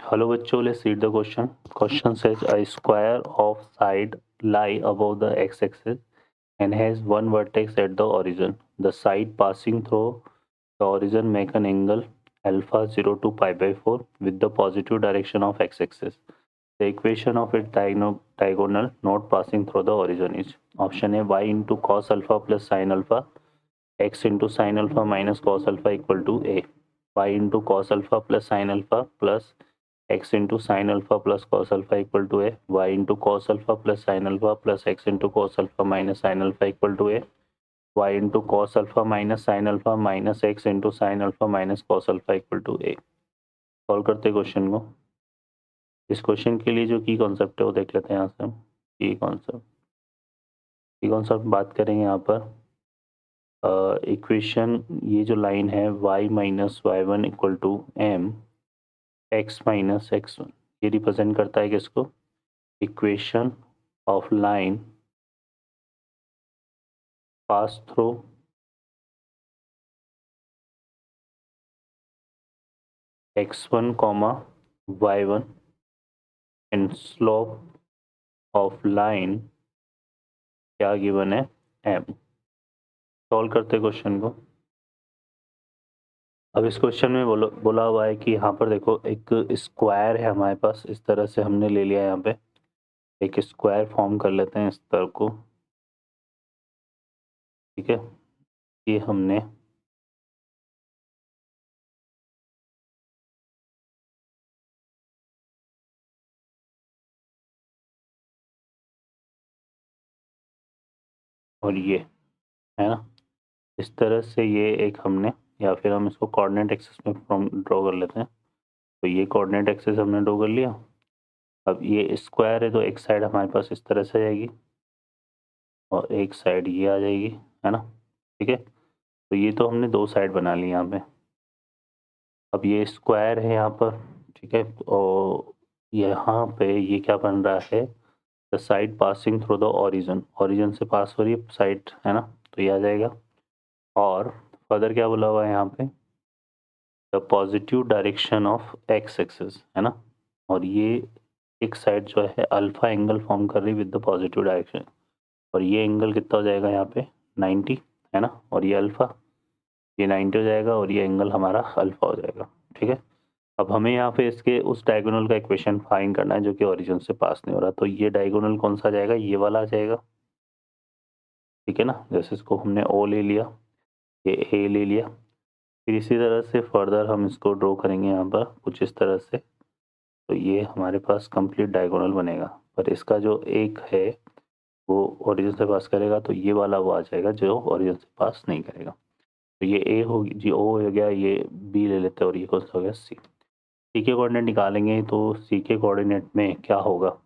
Hello bachcho, let's read the question. Question says a square of side lie above the x-axis and has one vertex at the origin. The side passing through the origin make an angle alpha 0 to pi by 4 with the positive direction of x-axis. The equation of its diagonal not passing through the origin is option A y into cos alpha plus sin alpha x into sin alpha minus cos alpha equal to A. Y into cos alpha plus sin alpha plus x into sin alpha plus cos alpha equal to A. Y into cos alpha plus sin alpha plus x into cos alpha minus sin alpha equal to A. Y into cos alpha minus sin alpha minus x into sin alpha minus cos alpha equal to a. Solve करते question को। इस question के लिए जो की concept है वो देख लेते हैं यहाँ से हम। की कॉन्सेप्ट बात करेंगे यहाँ पर इक्वेशन ये जो लाइन है y minus y one equal to m x minus x one, ये रिप्रेजेंट करता है किसको? Equation of line pass through x1 comma y1 and slope of line क्या गिवन है? m। सॉल्व करते क्वेश्चन को। अब इस क्वेश्चन में बोला हुआ है कि यहाँ पर देखो एक स्क्वायर है हमारे पास, इस तरह से हमने ले लिया। यहाँ पे एक स्क्वायर फॉर्म कर लेते हैं इस तरह को, ठीक है। ये हमने और ये है ना, इस तरह से ये एक हमने, या फिर हम इसको कोऑर्डिनेट एक्सिस में फ्रॉम ड्रॉ कर लेते हैं। तो ये कोऑर्डिनेट एक्सिस हमने ड्रॉ कर लिया। अब ये स्क्वायर है तो एक साइड हमारे पास इस तरह से जाएगी और एक साइड ये आ जाएगी, है ना, ठीक है। तो ये तो हमने दो साइड बना ली यहाँ पे। अब ये स्क्वायर है यहाँ पर, ठीक है। और यहाँ पे ये क्या बन रहा है? The side passing through the origin, origin से पास हो रही है साइड, है ना, तो ये आ जाएगा। और फर्दर क्या बोला हुआ है यहाँ पे? The positive direction of x axis, है ना, और ये एक साइड जो है अल्फा एंगल फॉर्म कर रही है विद द पॉजिटिव डायरेक्शन। और ये एंगल कितना हो जाएगा यहाँ पे? 90, है ना, और ये अल्फा, ये 90 हो जाएगा और ये एंगल हमारा अल्फा हो जाएगा, ठीक है। अब हमें यहाँ पे इसके उस डायगोनल का इक्वेशन फाइंड करना है जो कि ओरिजिन से पास नहीं हो रहा। तो ये डायगोनल कौन सा जाएगा? ये वाला आ जाएगा, ठीक है ना। जैसे इसको हमने ओ ले लिया, ये ए ले लिया, फिर इसी तरह से फर्दर हम इसको ड्रॉ करेंगे यहाँ पर कुछ इस तरह से। तो ये हमारे पास कंप्लीट डायगोनल बनेगा, पर इसका जो एक है वो ओरिजिन से पास करेगा, तो ये वाला वो आ जाएगा जो ओरिजिन से पास नहीं करेगा। तो ये ए होगी जी, ओ हो गया, ये बी ले लेते हैं और ये कौन सा हो गया? सी। सी के कोऑर्डिनेट निकालेंगे तो सी के कोऑर्डिनेट में क्या होगा?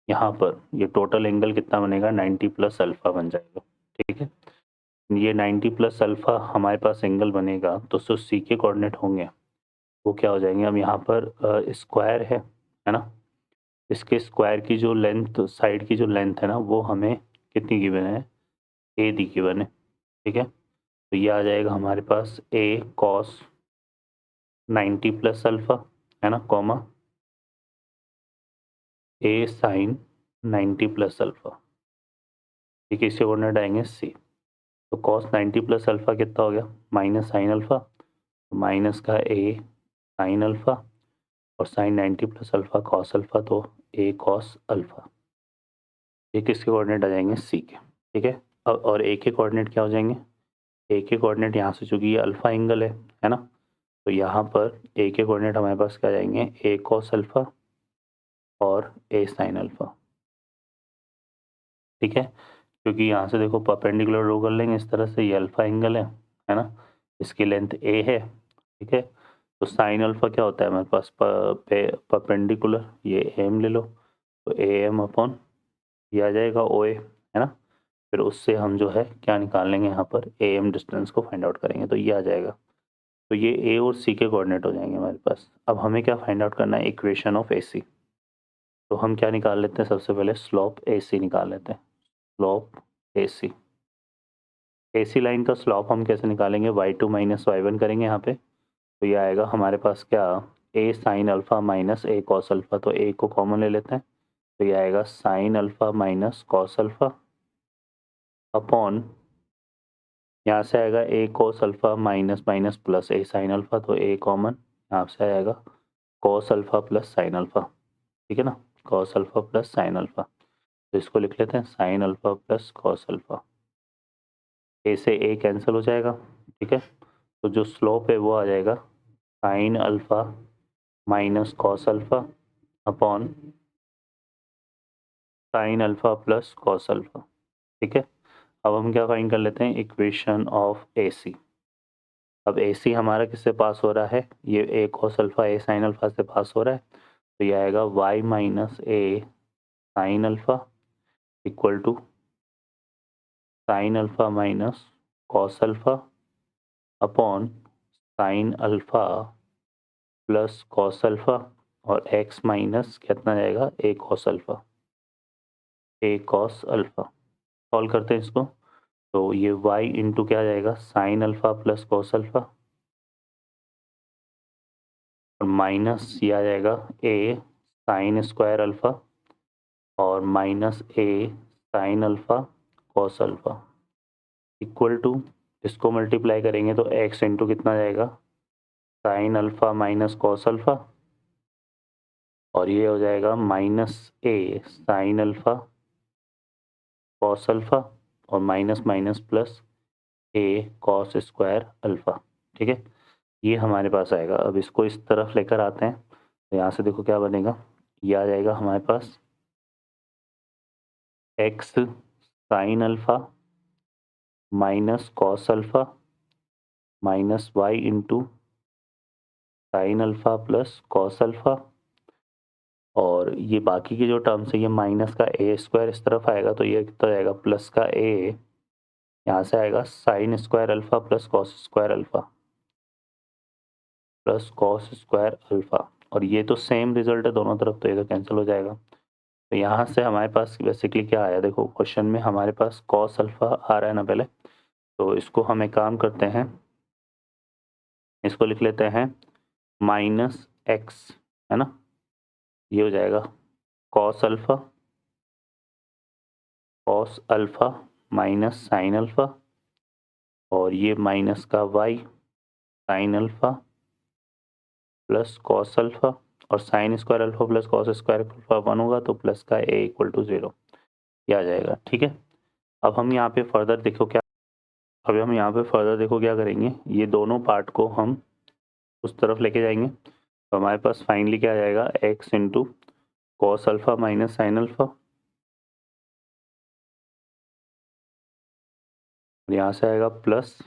यहाँ पर ये टोटल एंगल कितना बनेगा? 90 प्लस अल्फा बन जाएगा, ठीक है। ये 90 प्लस अल्फा हमारे पास एंगल बनेगा, तो जो सी के कोऑर्डिनेट होंगे वो क्या हो जाएंगे? अब यहाँ पर स्क्वायर है ना, इसके स्क्वायर की जो लेंथ, साइड की जो लेंथ है ना, वो हमें कितनी गिवन है? ए दी गिवन है, ठीक है। तो ये आ जाएगा हमारे पास ए कॉस 90 प्लस अल्फा, है ना, कॉमा ए साइन 90 प्लस अल्फा, ठीक है। इसके कोऑर्डिनेट आएंगे सी। तो कॉस 90 प्लस अल्फा कितना हो गया? माइनस साइन अल्फा, माइनस का ए साइन अल्फा, और sine 90 plus alpha cos alpha, तो ए कॉस अल्फा। ये किसके कोऑर्डिनेट आ जाएंगे? सी के, ठीक है। और ए के कोऑर्डिनेट क्या हो जाएंगे? ए के कोऑर्डिनेट यहाँ से, चूंकि ये अल्फा एंगल है ना, तो यहाँ पर ए के कोऑर्डिनेट हमारे पास क्या जाएंगे? ए कॉस अल्फा और ए साइन अल्फा, ठीक है। क्योंकि यहाँ से देखो परपेंडिकुलर ड्रॉ कर लेंगे इस तरह से, ये अल्फा एंगल है ना, इसकी लेंथ ए है, ठीक है। तो साइन अल्फा क्या होता है हमारे पास? परपेंडिकुलर, ये एम ले लो, तो ए एम अपॉन ये आ जाएगा ओ ए, है ना। फिर उससे हम जो है क्या निकाल लेंगे? यहाँ पर ए एम डिस्टेंस को फाइंड आउट करेंगे, तो ये आ जाएगा। तो ये ए और सी के कोऑर्डिनेट हो जाएंगे हमारे पास। अब हमें क्या फाइंड आउट करना है? इक्वेशन ऑफ ए सी। तो हम क्या निकाल लेते हैं? सबसे पहले स्लोप ए सी निकाल लेते हैं। स्लोप ए सी, ए सी लाइन का स्लोप हम कैसे निकालेंगे? y2 माइनस वाई वन करेंगे यहाँ पे, तो ये आएगा हमारे पास क्या? ए साइन अल्फा माइनस ए कॉस अल्फा, तो ए को कॉमन ले लेते हैं, तो ये आएगा sine alpha minus cos alpha upon, यहाँ से आएगा a cos alpha minus minus plus a sine alpha, तो ए कॉमन, यहाँ से आएगा cos alpha plus sine alpha, ठीक है ना, cos alpha plus sine alpha, तो इसको लिख लेते हैं sine alpha plus cos alpha, a से ए कैंसिल हो जाएगा, ठीक है, तो जो स्लोप है वो आ जाएगा sine alpha minus cos alpha upon sine alpha plus cos alpha, ठीक है। अब हम क्या फाइंड कर लेते हैं, इक्वेशन ऑफ ए सी। अब ए सी हमारा किससे पास हो रहा है, ये a cos alpha a sine alpha से पास हो रहा है, तो ये आएगा y minus a sine alpha equal to sine alpha minus cos alpha upon sine alpha plus cos alpha और x माइनस कितना जाएगा a cos alpha, a cos alpha. Solve करते हैं इसको, तो ये y इंटू क्या जाएगा sine alpha plus cos alpha और माइनस ये आ जाएगा ए साइन स्क्वायर अल्फा और minus a sine alpha cos alpha equal to, इसको मल्टीप्लाई करेंगे तो x इंटू कितना जाएगा sine alpha minus cos alpha और ये हो जाएगा minus a sine alpha cos alpha और minus minus plus a cos square alpha, ठीक है, ये हमारे पास आएगा। अब इसको इस तरफ लेकर आते हैं, तो यहाँ से देखो क्या बनेगा, ये आ जाएगा हमारे पास x sine alpha minus cos alpha minus y into sine alpha plus cos alpha और ये बाकी के जो टर्म्स है ये माइनस का ए स्क्वायर इस तरफ आएगा, तो ये कितना आएगा प्लस का ए, यहाँ से आएगा sign square alpha plus cos square alpha plus cos square alpha और ये तो सेम रिजल्ट है दोनों तरफ, तो ये तो कैंसिल हो जाएगा। तो यहाँ से हमारे पास बेसिकली क्या आया, देखो क्वेश्चन में हमारे पास कॉस अल्फा आ रहा है ना पहले, तो इसको हम एक काम करते हैं, इसको लिख लेते हैं माइनस एक्स, है ना, ये हो जाएगा cos alpha minus sine alpha और ये माइनस का y sine alpha plus cos alpha और sine square alpha plus cos square alpha 1 होगा तो प्लस का ए इक्वल टू 0 ये आ जाएगा, ठीक है। अब हम यहाँ पे फर्दर देखो क्या, अब हम यहाँ पे फर्दर देखो क्या करेंगे, ये दोनों पार्ट को हम उस तरफ लेके जाएंगे, तो हमारे पास फाइनली क्या आ जाएगा x into cos alpha minus sine alpha, यहाँ से आएगा plus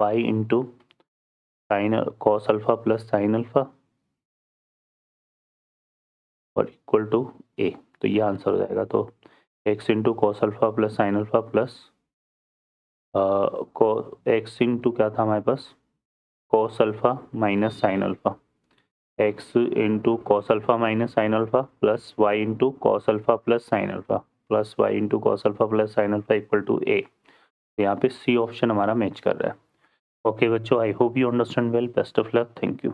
y into sine cos alpha plus sine alpha और इक्वल टू ए, तो ये आंसर हो जाएगा। तो x into cos alpha plus sine alpha plus x into क्या था हमारे पास cos alpha minus sine alpha, x into cos alpha minus sine alpha plus y into cos alpha plus sine alpha plus y into cos alpha plus sine alpha equal to a, यहाँ पे C option हमारा match कर रहा है। Okay बच्चों, I hope you understand well, best of luck, thank you.